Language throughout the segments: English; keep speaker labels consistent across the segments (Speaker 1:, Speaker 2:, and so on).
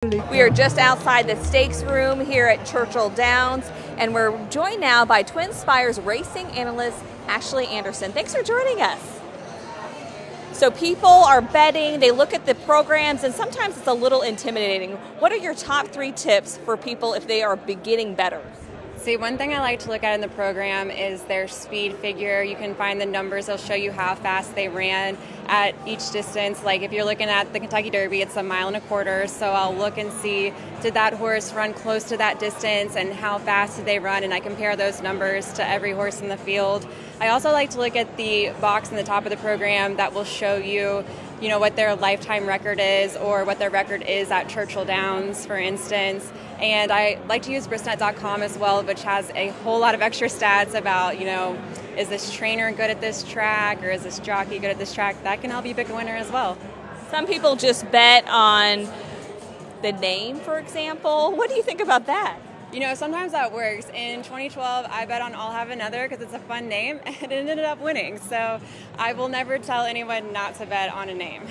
Speaker 1: We are just outside the stakes room here at Churchill Downs, and we're joined now by Twin Spires racing analyst Ashley Anderson. Thanks for joining us. So people are betting, they look at the programs, and sometimes it's a little intimidating. What are your top 3 tips for people if they are beginning bettors?
Speaker 2: See, one thing I like to look at in the program is their speed figure. You can find the numbers. They'll show you how fast they ran at each distance. Like if you're looking at the Kentucky Derby, it's 1.25 miles. So I'll look and see, did that horse run close to that distance and how fast did they run? And I compare those numbers to every horse in the field. I also like to look at the box in the top of the program that will show you what their lifetime record is or what their record is at Churchill Downs, for instance. And I like to use Bristnet.com as well, which has a whole lot of extra stats about, is this trainer good at this track or is this jockey good at this track? That can help you pick a winner as well.
Speaker 1: Some people just bet on the name, for example. What do you think about that?
Speaker 2: Sometimes that works. In 2012, I bet on I'll Have Another because it's a fun name, and it ended up winning. So I will never tell anyone not to bet on a name.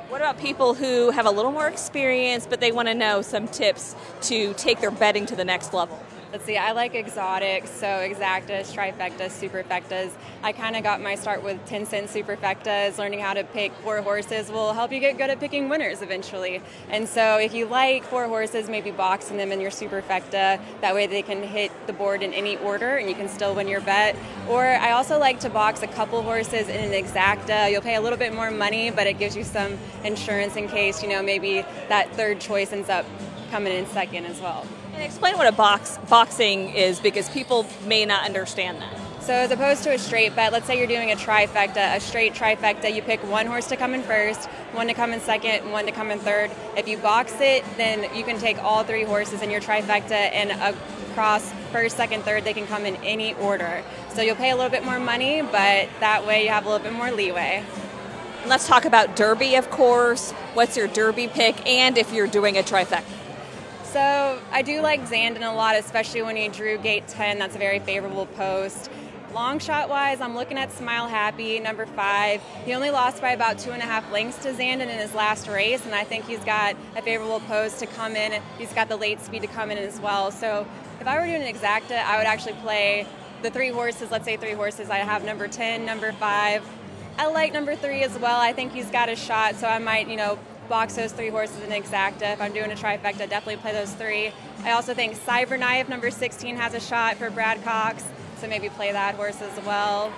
Speaker 1: What about people who have a little more experience, but they want to know some tips to take their betting to the next level?
Speaker 2: Let's see, I like exotics, so exactas, trifectas, superfectas. I kind of got my start with 10-cent superfectas. Learning how to pick 4 horses will help you get good at picking winners eventually. And so if you like 4 horses, maybe boxing them in your superfecta. That way they can hit the board in any order and you can still win your bet. Or I also like to box a couple horses in an exacta. You'll pay a little bit more money, but it gives you some insurance in case, maybe that third choice ends up coming in second as well.
Speaker 1: And explain what a boxing is, because people may not understand that.
Speaker 2: So as opposed to a straight bet, let's say you're doing a trifecta, a straight trifecta, you pick 1 horse to come in first, 1 to come in second, and 1 to come in third. If you box it, then you can take all 3 horses in your trifecta and across first, second, third, they can come in any order. So you'll pay a little bit more money, but that way you have a little bit more leeway.
Speaker 1: Let's talk about Derby, of course. What's your Derby pick, and if you're doing a trifecta?
Speaker 2: So I do like Zandon a lot, especially when he drew gate 10. That's a very favorable post. Long shot wise, I'm looking at Smile Happy, number 5. He only lost by about 2.5 lengths to Zandon in his last race, and I think he's got a favorable post to come in. He's got the late speed to come in as well. So if I were doing an exacta, I would actually play the 3 horses. Let's say 3 horses. I have number 10, number 5. I like number 3 as well. I think he's got a shot, so I might, box those 3 horses in exacta. If I'm doing a trifecta, definitely play those 3. I also think Cyberknife, number 16, has a shot for Brad Cox, so maybe play that horse as well.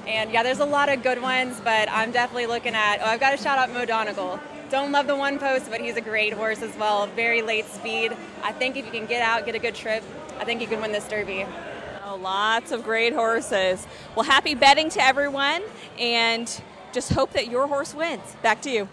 Speaker 2: And yeah, there's a lot of good ones, but I'm definitely looking at, I've got to shout out Mo Donegal. Don't love the 1 post, but he's a great horse as well. Very late speed. I think if you can get out, get a good trip, I think you can win this Derby.
Speaker 1: Oh, lots of great horses. Well, happy betting to everyone, and just hope that your horse wins. Back to you.